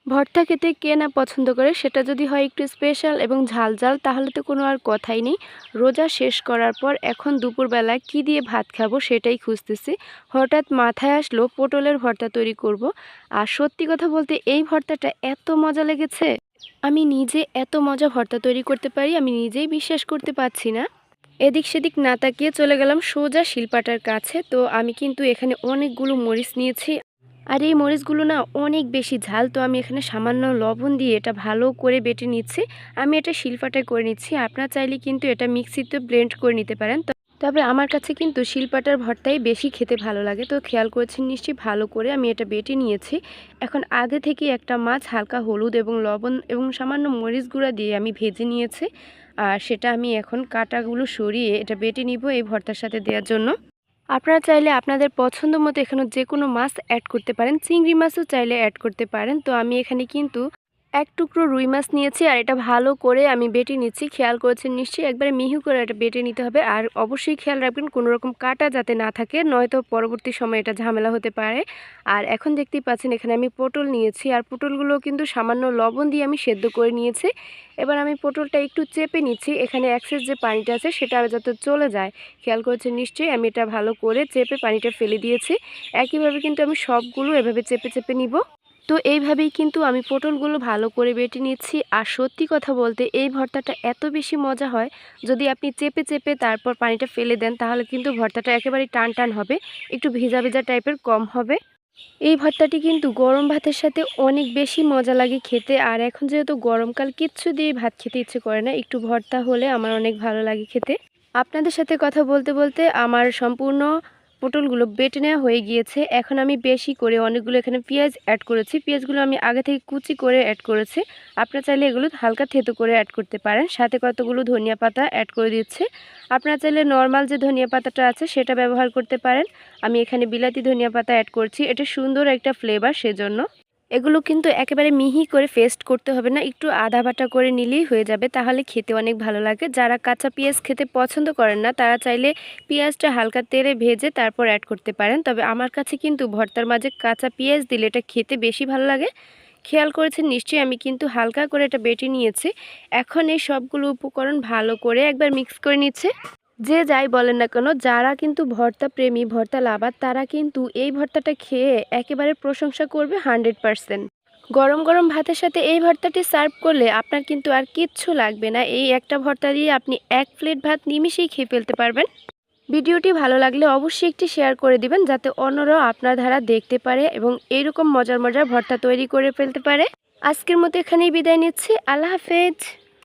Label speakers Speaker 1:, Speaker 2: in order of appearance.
Speaker 1: ভর্তা খেতে কে না পছন্দ করে, সেটা যদি হয় একটু স্পেশাল এবং ঝাল ঝাল তাহলে তো কোনো আর কথাই নেই। রোজা শেষ করার পর এখন দুপুরবেলা কি দিয়ে ভাত খাবো সেটাই খুঁজতেছি। হঠাৎ মাথায় আসলো পটলের ভর্তা তৈরি করব। আর সত্যি কথা বলতে এই ভর্তাটা এত মজা লেগেছে, আমি নিজে এত মজা ভর্তা তৈরি করতে পারি আমি নিজেই বিশ্বাস করতে পারছি না। এদিক সেদিক না তাকিয়ে চলে গেলাম সোজা শিলপাটার কাছে। তো আমি কিন্তু এখানে অনেকগুলো মরিচ নিয়েছি, আর এই মরিচগুলো না অনেক বেশি ঝাল। তো আমি এখানে সামান্য লবণ দিয়ে এটা ভালো করে বেটে নিচ্ছি। আমি এটা শিলপাটায় করে নিচ্ছি, আপনারা চাইলে কিন্তু এটা মিক্সিতে ব্লেন্ড করে নিতে পারেন। তবে আমার কাছে কিন্তু শিলপাটার ভর্তাই বেশি খেতে ভালো লাগে। তো খেয়াল করেছেন নিশ্চয়ই, ভালো করে আমি এটা বেটে নিয়েছি। এখন আগে থেকে একটা মাছ হালকা হলুদ এবং লবণ এবং সামান্য মরিচ গুঁড়া দিয়ে আমি ভেজে নিয়েছি। আর সেটা আমি এখন কাঁটাগুলো সরিয়ে এটা বেটে নিব এই ভর্তার সাথে দেওয়ার জন্য। আপনারা চাইলে আপনাদের পছন্দ মতো এখানে যে কোনো মাছ অ্যাড করতে পারেন, চিংড়ি মাছও চাইলে অ্যাড করতে পারেন। তো আমি এখানে কিন্তু এক টুকরো রুই মাছ নিয়েছি, আর এটা ভালো করে আমি বেটে নিচ্ছি। খেয়াল করেছেন নিশ্চয়ই, একবারে মিহি করে এটা বেটে নিতে হবে। আর অবশ্যই খেয়াল রাখবেন কোনো রকম কাটা যাতে না থাকে, নয়তো পরবর্তী সময়ে এটা ঝামেলা হতে পারে। আর এখন দেখতেই পাচ্ছেন এখানে আমি পটল নিয়েছি, আর পটলগুলো কিন্তু সামান্য লবণ দিয়ে আমি সেদ্ধ করে নিয়েছি। এবার আমি পটলটা একটু চেপে নিচ্ছি, এখানে এক্সেস যে পানিটা আছে সেটা যাতে চলে যায়। খেয়াল করেছেন নিশ্চয়ই, আমি এটা ভালো করে চেপে পানিটা ফেলে দিয়েছি। একইভাবে কিন্তু আমি সবগুলো এভাবে চেপে চেপে নিব। তো এইভাবেই কিন্তু আমি পটলগুলো ভালো করে বেটে নিচ্ছি। আর সত্যি কথা বলতে এই ভর্তাটা এত বেশি মজা হয়, যদি আপনি চেপে চেপে তারপর পানিটা ফেলে দেন তাহলে কিন্তু ভর্তাটা একেবারেই টান টান হবে, একটু ভেজা ভেজা টাইপের কম হবে। এই ভর্তাটি কিন্তু গরম ভাতের সাথে অনেক বেশি মজা লাগে খেতে। আর এখন যেহেতু গরমকাল, কিচ্ছু দিয়ে ভাত খেতে ইচ্ছে করে না, একটু ভর্তা হলে আমার অনেক ভালো লাগে খেতে। আপনাদের সাথে কথা বলতে বলতে আমার সম্পূর্ণ পটলগুলো বেটে নেওয়া হয়ে গিয়েছে। এখন আমি বেশি করে অনেকগুলো এখানে পেঁয়াজ অ্যাড করেছি, পেঁয়াজগুলো আমি আগে থেকে কুচি করে অ্যাড করেছি। আপনারা চাইলে এগুলো হালকা থেতো করে অ্যাড করতে পারেন। সাথে কতগুলো ধনিয়া পাতা অ্যাড করে দিচ্ছে। আপনারা চাইলে নর্মাল যে ধনিয়া পাতাটা আছে সেটা ব্যবহার করতে পারেন। আমি এখানে বিলাতি ধনিয়া পাতা অ্যাড করছি, এটা সুন্দর একটা ফ্লেভার সেজন্য। এগুলো কিন্তু একেবারে মিহি করে পেস্ট করতে হবে না, একটু আধা বাটা করে নিলেই হয়ে যাবে, তাহলে খেতে অনেক ভালো লাগে। যারা কাঁচা পেঁয়াজ খেতে পছন্দ করেন না তারা চাইলে পেঁয়াজটা হালকা তেলে ভেজে তারপর অ্যাড করতে পারেন। তবে আমার কাছে কিন্তু ভর্তার মাঝে কাঁচা পেঁয়াজ দিলে এটা খেতে বেশি ভালো লাগে। খেয়াল করেছেন নিশ্চয়ই, আমি কিন্তু হালকা করে এটা বেটে নিয়েছি। এখন এই সবগুলো উপকরণ ভালো করে একবার মিক্স করে নিচ্ছে। যে যাই বলেন না কেন, যারা কিন্তু ভর্তা প্রেমী, ভর্তা লাভার, তারা কিন্তু এই ভর্তাটা খেয়ে একেবারে প্রশংসা করবে 100%। গরম গরম ভাতের সাথে এই ভর্তাটি সার্ভ করলে আপনার কিন্তু আর কিচ্ছু লাগবে না। এই একটা ভর্তা দিয়ে আপনি এক প্লেট ভাত নিমিশেই খেয়ে ফেলতে পারবেন। ভিডিওটি ভালো লাগলে অবশ্যই একটি শেয়ার করে দিবেন, যাতে অন্যরাও আপনার ধারা দেখতে পারে এবং এইরকম মজার মজার ভর্তা তৈরি করে ফেলতে পারে। আজকের মতো এখানেই বিদায় নিচ্ছি। আল্লাহ হাফেজ।